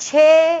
6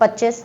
25।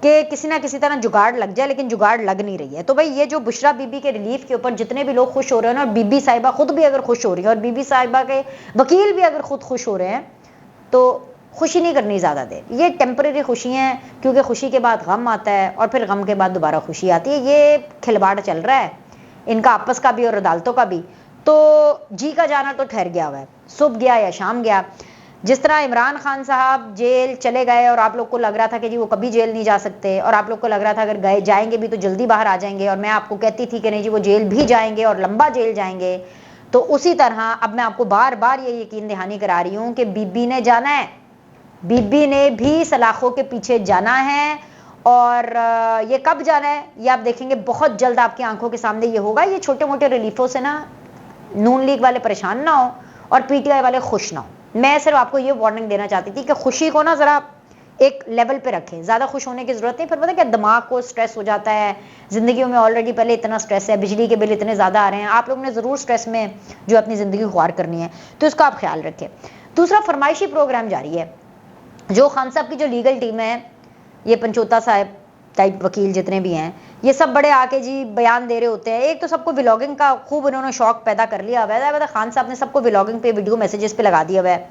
کہ کسی نہ کسی طرح جگاڑ لگ جائے، لیکن جگاڑ لگ نہیں رہی ہے. تو بھائی یہ جو بشرا بی بی کے ریلیف کے اوپر جتنے بھی لوگ خوش ہو رہے ہیں نا، اور بی بی صاحبہ خود بھی اگر خوش ہو رہی ہیں، اور بی بی صاحبہ کے وکیل بھی اگر خود خوش ہو رہے ہیں، تو خوشی نہیں کرنی زیادہ دیر. یہ ٹیمپریری خوشی ہیں، کیونکہ خوشی کے بعد غم آتا ہے، اور پھر غم کے بعد دوبارہ خوشی آتی ہے. یہ کھلواڑ چل رہا ہے ان کا آپس کا بھی اور عدالتوں کا بھی. تو جی کا جانا تو ٹھہر گیا ہوا ہے، صبح گیا یا شام گیا. جس طرح عمران خان صاحب جیل چلے گئے اور آپ لوگ کو لگ رہا تھا کہ جی وہ کبھی جیل نہیں جا سکتے، اور آپ لوگ کو لگ رہا تھا اگر جائیں گے بھی تو جلدی باہر آ جائیں گے، اور میں آپ کو کہتی تھی کہ نہیں جی وہ جیل بھی جائیں گے اور لمبا جیل جائیں گے. تو اسی طرح اب میں آپ کو بار بار یہ یقین دہانی کرا رہی ہوں کہ بی بی نے جانا ہے، بی بی نے بھی سلاخوں کے پیچھے جانا ہے. اور یہ کب جانا ہے یہ آپ دیکھیں گے بہت جلد آپ کی آنکھوں کے سامنے یہ ہوگا. یہ چھوٹے موٹے ریلیفوں سے نا نون لیگ والے پریشان نہ ہو اور پی ٹی آئی والے خوش نہ ہو. میں صرف آپ کو یہ وارننگ دینا چاہتی تھی کہ خوشی کو نا ذرا ایک لیول پہ رکھیں، زیادہ خوش ہونے کی ضرورت نہیں. پھر پتہ ہے کہ دماغ کو سٹریس ہو جاتا ہے، زندگیوں میں آلریڈی پہلے اتنا سٹریس ہے، بجلی کے بل اتنے زیادہ آ رہے ہیں، آپ لوگوں نے ضرور سٹریس میں جو اپنی زندگی خوار کرنی ہے، تو اس کا آپ خیال رکھیں. دوسرا فرمائشی پروگرام جاری ہے. جو خان صاحب کی جو لیگل ٹیم ہے، یہ پنچوتا صاحب ٹائپ وکیل جتنے بھی ہیں، یہ سب بڑے آ کے جی بیان دے رہے ہوتے ہیں. ایک تو سب کو ولاگنگ کا خوب انہوں نے شوق پیدا کر لیا ہوا ہے. خان صاحب نے سب کو ولاگنگ پہ ویڈیو میسیجز پہ لگا دیا ہوا ہے.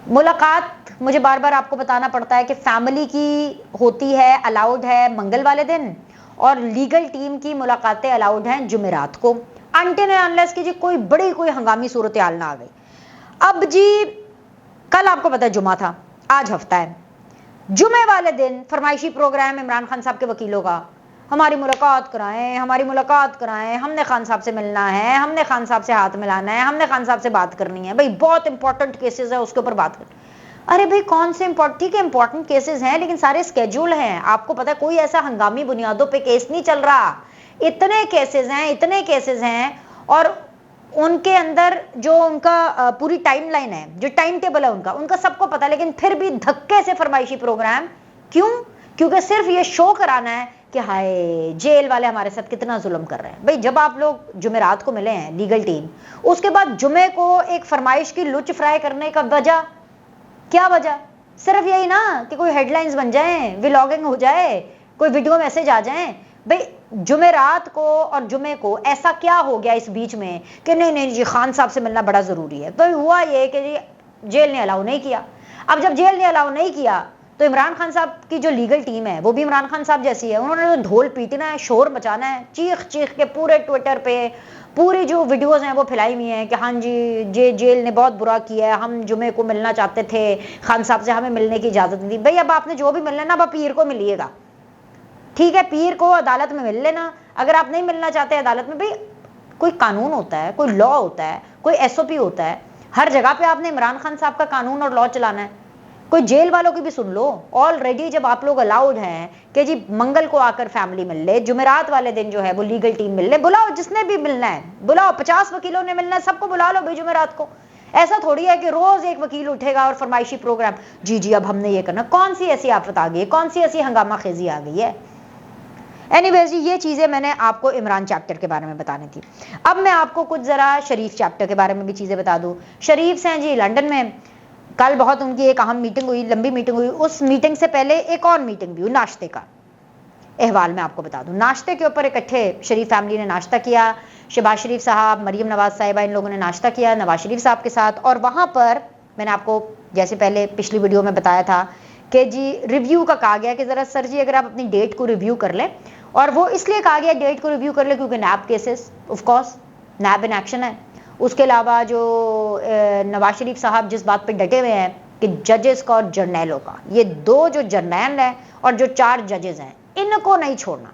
ملاقات مجھے بار بار آپ کو بتانا پڑتا ہے کہ فیملی کی ہوتی ہے، الاؤڈ ہے منگل والے دن، اور لیگل ٹیم کی ملاقاتیں الاؤڈ ہیں جمعرات کو، انٹل اینڈ انلیس کی جی کوئی بڑی کوئی ہنگامی صورتحال نہ آ گئی. اب جی کل آپ کو پتا ہے جمعہ تھا، آج ہفتہ ہے، جمعے والے دن فرمائشی پروگرام عمران خان صاحب کے وکیلوں کا، ہماری ملاقات کرائیں، ہماری ملاقات کرائیں، ہم نے خان صاحب سے ملنا ہے، ہم نے خان صاحب سے ہاتھ ملانا ہے، ہم نے خان صاحب سے بات کرنی ہے. بھائی بہت امپورٹنٹ کیسز ہے، اس کے اوپر بات کریں. ارے بھائی کون سے ٹھیک ہے امپورٹنٹ کیسز ہیں، لیکن سارے اسکیڈول ہیں. آپ کو پتا ہے کوئی ایسا ہنگامی بنیادوں پہ کیس نہیں چل رہا. اتنے کیسز ہیں اور ان کے اندر جو ان کا پوری ٹائم لائن ہے، جو ٹائم ٹیبل ہے ان کا سب کو پتا. لیکن پھر بھی دھکے سے فرمائشی پروگرام کیوں؟ کیونکہ صرف یہ شو کرانا ہے کہ ہائے جیل والے ہمارے ساتھ کتنا ظلم کر رہے ہیں. بھائی جب آپ لوگ جمعرات کو ملے ہیں لیگل ٹیم، اس کے بعد جمعے کو ایک فرمائش کی لچ فرائی کرنے کا وجہ کیا؟ وجہ صرف یہی نا کہ کوئی ہیڈ لائنز بن جائیں، ولاگنگ ہو جائے، کوئی ویڈیو میسج آ جائیں. بھائی جمعرات کو اور جمعے کو ایسا کیا ہو گیا اس بیچ میں کہ نہیں جی خان صاحب سے ملنا بڑا ضروری ہے؟ تو ہوا یہ کہ جی جیل نے الاؤ نہیں کیا. اب جب جیل نے الاؤ نہیں کیا تو عمران خان صاحب کی جو لیگل ٹیم ہے وہ بھی عمران خان صاحب جیسی ہے. انہوں نے ڈھول پیٹنا ہے، شور مچانا ہے، چیخ کے پورے ٹویٹر پہ پوری جو ویڈیوز ہیں وہ پھیلائی ہوئی ہیں کہ ہاں جی جیل نے بہت برا کیا ہے، ہم جمعے کو ملنا چاہتے تھے، خان صاحب سے ہمیں ملنے کی اجازت نہیں دی. بھائی اب آپ نے جو بھی ملنا ہے نا اب پیر کو ملیے گا، ٹھیک ہے؟ پیر کو عدالت میں مل لینا. اگر آپ نہیں ملنا چاہتے عدالت میں، بھائی کوئی قانون ہوتا ہے، کوئی لا ہوتا ہے، کوئی ایس او پی ہوتا ہے. ہر جگہ پہ آپ نے عمران خان صاحب کا قانون اور لا چلانا ہے؟ کوئی جیل والوں کی بھی سن لو. آلریڈی جب آپ لوگ الاؤڈ ہیں کہ جی منگل کو آ کر فیملی مل لے، جمعرات والے دن جو ہے وہ لیگل ٹیم مل لے، بلاؤ جس نے بھی ملنا ہے بلاؤ. 50 وکیلوں نے ملنا ہے، سب کو بلا لو بھائی جمعرات کو. ایسا تھوڑی ہے کہ روز ایک وکیل اٹھے گا اور فرمائشی پروگرام جی اب ہم نے یہ کرنا. کون سی ایسی آفت آ گئی ہے؟ کون سی ایسی ہنگامہ خیزی آ گئی ہے؟ اینی ویز جی یہ چیزیں میں نے آپ کو عمران چیپٹر کے بارے میں بتانی تھی. اب میں آپ کو کچھ ذرا شریف چیپٹر کے بارے میں بھی چیزیں بتا دوں. شریف ہیں جی لنڈن میں، کل بہت ان کی ایک اہم میٹنگ ہوئی، لمبی میٹنگ ہوئی. اس میٹنگ سے پہلے ایک اور میٹنگ بھی ہوئی، ناشتے کا احوال میں آپ کو بتا دوں. ناشتے کے اوپر اکٹھے شریف فیملی نے ناشتہ کیا. شہباز شریف صاحب، مریم نواز صاحبہ، ان لوگوں نے ناشتہ کیا نواز شریف صاحب کے ساتھ. اور وہاں پر میں نے آپ کو جیسے پہلے پچھلی ویڈیو میں بتایا تھا کہ جی ریویو کا کہا گیا کہ ذرا سر جی اگر آپ اپنی ڈیٹ کو ریویو کر لیں. اور وہ اس لیے کہا گیا ڈیٹ کو ریویو کر لیں کیونکہ NAB cases of course NAB in action ہے. اس کے علاوہ جو نواز شریف صاحب جس بات پہ ڈٹے ہوئے ہیں کہ ججز کا اور جرنیلوں کا، یہ دو جو جرنیل ہیں اور جو 4 ججز ہیں، ان کو نہیں چھوڑنا.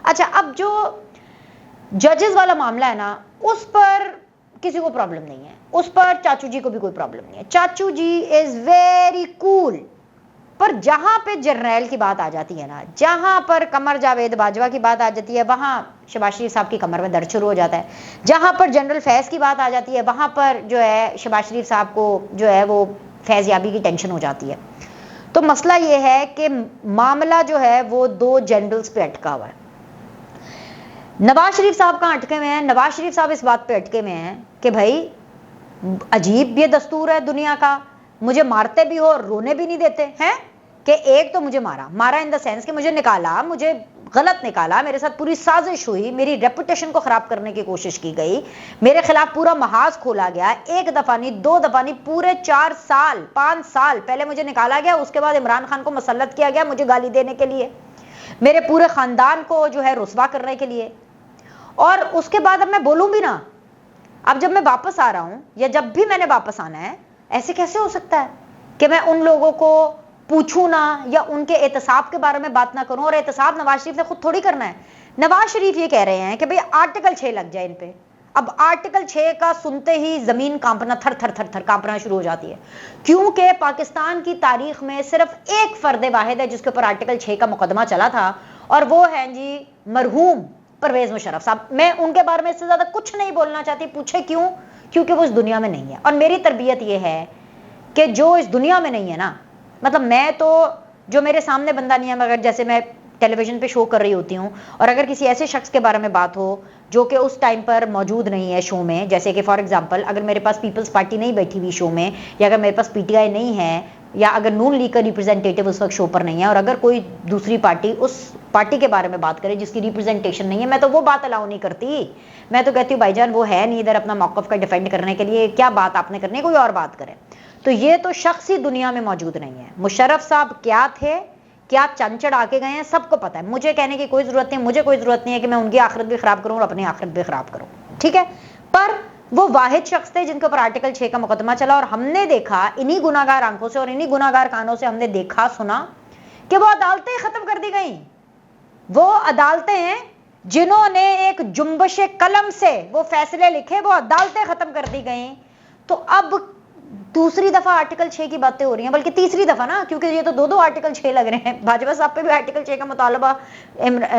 اچھا اب جو ججز والا معاملہ ہے نا اس پر کسی کو پرابلم نہیں ہے، اس پر چاچو جی کو بھی کوئی پرابلم نہیں ہے. چاچو جی از ویری کول. پر جہاں پہ جرنیل کی بات آ جاتی ہے نا، جہاں پر قمر جاوید باجوہ کی بات آ جاتی ہے، وہاں شہباز شریف صاحب کی کمر میں درد شروع ہو جاتا ہے. جہاں پر جنرل فیض کی بات آ جاتی ہے وہاں پر جو ہے شہباز شریف صاحب کو جو ہے وہ فیض یابی کی ٹینشن ہو جاتی ہے. تو مسئلہ یہ ہے کہ معاملہ جو ہے وہ 2 جنرلز پہ اٹکا ہوا ہے. نواز شریف صاحب کہاں اٹکے ہوئے ہیں؟ نواز شریف صاحب اس بات پہ اٹکے ہوئے ہیں کہ بھائی عجیب یہ دستور ہے دنیا کا، مجھے مارتے بھی ہو اور رونے بھی نہیں دیتے ہیں. کہ ایک تو مجھے مارا ان دا سینس کہ مجھے نکالا, مجھے غلط نکالا, میرے ساتھ پوری سازش ہوئی, میری ریپوٹیشن کو خراب کرنے کی کوشش کی گئی, میرے خلاف پورا محاذ کھولا گیا, ایک دفعہ نہیں, 2 دفعہ نہیں, پورے 4 سال 5 سال پہلے مجھے نکالا گیا, اس کے بعد عمران خان کو مسلط کیا گیا مجھے گالی دینے کے لیے, میرے پورے خاندان کو جو ہے رسوا کرنے کے لیے. اور اس کے بعد اب میں بولوں بھی نا, اب جب میں واپس آ رہا ہوں یا جب بھی میں نے واپس آنا ہے, ایسے کیسے ہو سکتا ہے کہ میں ان لوگوں کو پوچھوں نہ یا ان کے احتساب کے بارے میں بات نہ کروں. اور احتساب نواز شریف نے خود تھوڑی کرنا ہے. نواز شریف یہ کہہ رہے ہیں کہ بھئی آرٹیکل 6 لگ جائے ان پہ. اب آرٹیکل 6 کا سنتے ہی زمین کانپنا, تھر تھر تھر تھر کانپنا شروع ہو جاتی ہے, کیونکہ پاکستان کی تاریخ میں صرف ایک فرد واحد ہے جس کے اوپر آرٹیکل 6 کا مقدمہ چلا تھا, اور وہ ہیں جی مرحوم پرویز مشرف صاحب. میں ان کے بارے میں اس سے زیادہ کچھ نہیں بولنا چاہتی. پوچھے کیوں؟ کیونکہ وہ اس دنیا میں نہیں ہے. اور میری تربیت یہ ہے کہ جو اس دنیا میں نہیں ہے نا, مطلب میں تو جو میرے سامنے بندہ نہیں ہے, مگر جیسے میں ٹیلی ویژن پہ شو کر رہی ہوتی ہوں, اور اگر کسی ایسے شخص کے بارے میں بات ہو جو کہ اس ٹائم پر موجود نہیں ہے شو میں, جیسے کہ فار ایگزامپل اگر میرے پاس پیپلز پارٹی نہیں بیٹھی ہوئی شو میں, یا اگر میرے پاس پی ٹی آئی نہیں ہے, یا اگر نون لیگ کا ریپرزینٹیٹیو اس وقت شو پر نہیں ہے, اور اگر کوئی دوسری پارٹی اس پارٹی کے بارے میں بات کرے جس کی ریپرزینٹیشن نہیں ہے, میں تو وہ بات الاؤ نہیں کرتی. میں تو کہتی ہوں بھائی جان وہ ہے نہیں ادھر اپنا موقف کا ڈیفینڈ کرنے کے لیے, کیا بات آپ نے کرنی ہے, کوئی اور بات کرے. تو یہ تو شخصی دنیا میں موجود نہیں ہے. مشرف صاحب کیا تھے, کیا چنچڑ آ کے گئے ہیں, سب کو پتہ ہے. مجھے کہنے کی کوئی ضرورت نہیں, مجھے کوئی ضرورت نہیں ہے کہ میں ان کی آخرت بھی خراب کروں اور اپنی آخرت بھی خراب کروں, ٹھیک ہے. پر وہ واحد شخص تھے جن کے اوپر آرٹیکل 6 کا مقدمہ چلا, اور ہم نے دیکھا انہی گناہگار آنکھوں سے اور انہی گناہگار کانوں سے ہم نے دیکھا سنا کہ وہ عدالتیں ختم کر دی گئیں. وہ عدالتیں ہیں جنہوں نے ایک جنبش قلم سے وہ فیصلے لکھے, وہ عدالتیں ختم کر دی گئیں. تو اب دوسری دفعہ آرٹیکل 6 کی باتیں ہو رہی ہیں, بلکہ تیسری دفعہ نا, کیونکہ یہ تو 2 آرٹیکل 6 لگ رہے ہیں. بھاجپا صاحب پہ بھی آرٹیکل 6 کا مطالبہ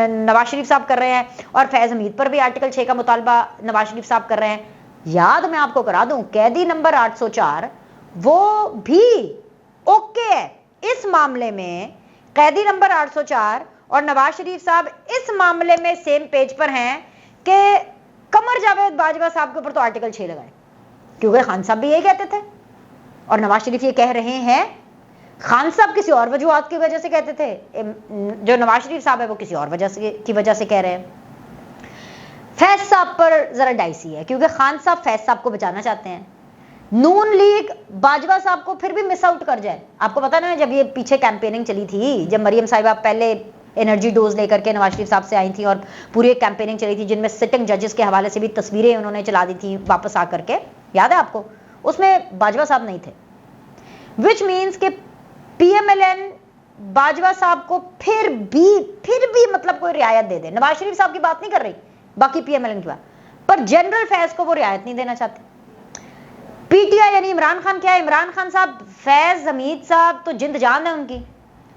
نواز شریف صاحب کر رہے ہیں, اور فیض حمید پر بھی آرٹیکل 6 کا مطالبہ نواز شریف صاحب کر رہے ہیں. یاد میں آپ کو کرا دوں, قیدی نمبر 804 وہ بھی اوکے ہے اس معاملے میں. قیدی نمبر 804 اور نواز شریف صاحب اس معاملے میں سیم پیج پر ہیں کہ قمر جاوید باجوہ صاحب کے اوپر تو آرٹیکل 6 لگائیں, کیونکہ خان صاحب بھی یہی کہتے تھے, اور نواز شریف یہ کہہ رہے ہیں. خان صاحب کسی اور وجوہات کی وجہ سے کہتے تھے, جو نواز شریف صاحب ہے وہ کسی اور وجہ سے کہہ رہے ہیں. فیض صاحب پر ذرا ڈائسی ہے, کیونکہ خان صاحب فیض صاحب کو بچانا چاہتے ہیں. نون لیگ باجوہ صاحب کو پھر بھی مس آؤٹ کر جائے. آپ کو پتا نا جب یہ پیچھے کیمپیننگ چلی تھی, جب مریم صاحبہ پہلے انرجی ڈوز لے کر کے نواز شریف صاحب سے آئی تھی, اور پوری ایک کیمپیننگ چلی تھی جن میں سٹنگ ججز کے حوالے سے بھی تصویریں انہوں نے چلا دی تھی واپس آ کر کے, یاد ہے آپ کو, اس میں باجوہ صاحب نہیں تھے. وچ مینس کہ پی ایم ایل این باجوہ صاحب کو پھر بھی مطلب کوئی رعایت دے دے. نواز شریف صاحب کی بات نہیں کر رہی, باقی پی ایم ایل این کی بات, پر جنرل فیض کو وہ رعایت نہیں دینا چاہتے. پی ٹی آئی یعنی عمران خان کیا ہے, عمران خان صاحب فیض حمید صاحب تو جند جان ہے ان کی,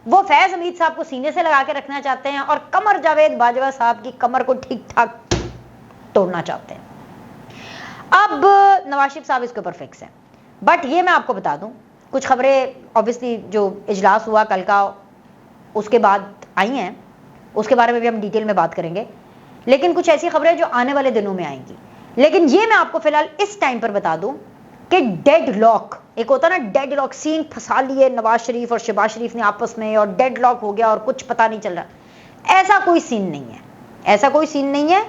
وہ فیض حمید صاحب کو سینے سے لگا کے رکھنا چاہتے ہیں, اور قمر جاوید باجوہ صاحب کی کمر کو ٹھیک ٹھاک توڑنا چاہتے ہیں. اب نواز شریف صاحب اس کے اوپر فکس ہیں. بٹ یہ میں آپ کو بتا دوں, کچھ خبریں اوبیسلی جو اجلاس ہوا کل کا اس کے بعد آئی ہیں, اس کے بارے میں بھی ہم ڈیٹیل میں بات کریں گے, لیکن کچھ ایسی خبریں جو آنے والے دنوں میں آئیں گی. لیکن یہ میں آپ کو فی الحال اس ٹائم پر بتا دوں کہ ڈیڈ لاک, ایک ہوتا نا ڈیڈ لاک, سین پھنسا لیے نواز شریف اور شہباز شریف نے آپس میں, اور ڈیڈ لاک ہو گیا اور کچھ پتہ نہیں چل رہا. ایسا کوئی سین نہیں ہے, ایسا کوئی سین نہیں ہے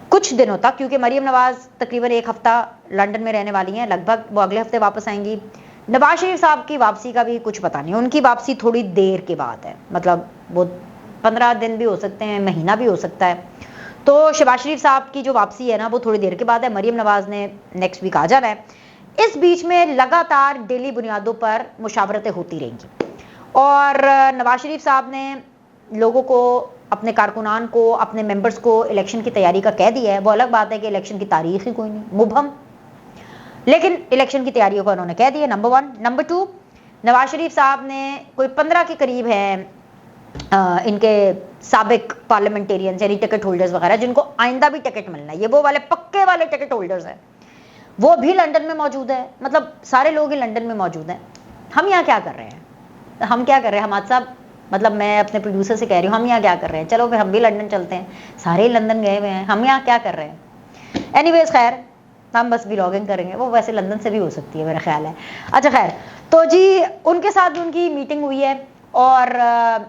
کچھ دنوں تک, کیونکہ مریم نواز تقریباً 1 ہفتہ لنڈن میں رہنے والی ہیں, لگ بھگ وہ اگلے ہفتے واپس آئیں گی. نواز شریف صاحب کی واپسی کا بھی کچھ پتہ نہیں, ان کی واپسی تھوڑی دیر کے بعد ہے, مطلب وہ 15 دن بھی ہو سکتے ہیں, مہینہ بھی ہو سکتا ہے. تو شہباز شریف صاحب کی جو واپسی ہے نا وہ تھوڑی دیر کے بعد ہے. مریم نواز نے نیکسٹ ویک آ جانا ہے. اس بیچ میں لگاتار ڈیلی بنیادوں پر مشاورتیں ہوتی رہیں گی, اور نواز شریف صاحب نے لوگوں کو, اپنے کارکنان کو, اپنے ممبرز کو الیکشن کی تیاری کا کہہ دیا ہے. وہ الگ بات ہے کہ الیکشن کی تاریخ ہی کوئی نہیں, مبہم, لیکن الیکشن کی تیاریوں کا انہوں نے کہہ دیا, نمبر 1. نمبر 2, نواز شریف صاحب نے کوئی 15 کے قریب ہیں ان کے سابق پارلیمنٹیرینز یعنی ٹکٹ ہولڈرز وغیرہ, جن کو آئندہ بھی ٹکٹ ملنا ہے. یہ وہ والے پکے والے ٹکٹ ہولڈرز ہیں, وہ بھی لنڈن میں موجود ہے. مطلب سارے لوگ ہی لنڈن میں موجود ہیں. ہم یہاں کیا کر رہے ہیں, ہم کیا کر رہے ہیں حماد صاحب, مطلب میں اپنے پروڈیوسر سے کہہ رہی ہوں ہم یہاں کیا کر رہے ہیں, چلو پھر ہم بھی لنڈن چلتے ہیں, سارے ہی لندن گئے ہوئے ہیں, ہم یہاں کیا کر رہے ہیں. اینی ویز خیر, ہم بس ولاگنگ کریں گے, وہ ویسے لندن سے بھی ہو سکتی ہے میرا خیال ہے. اچھا خیر, تو جی ان کے ساتھ ان کی میٹنگ ہوئی ہے, اور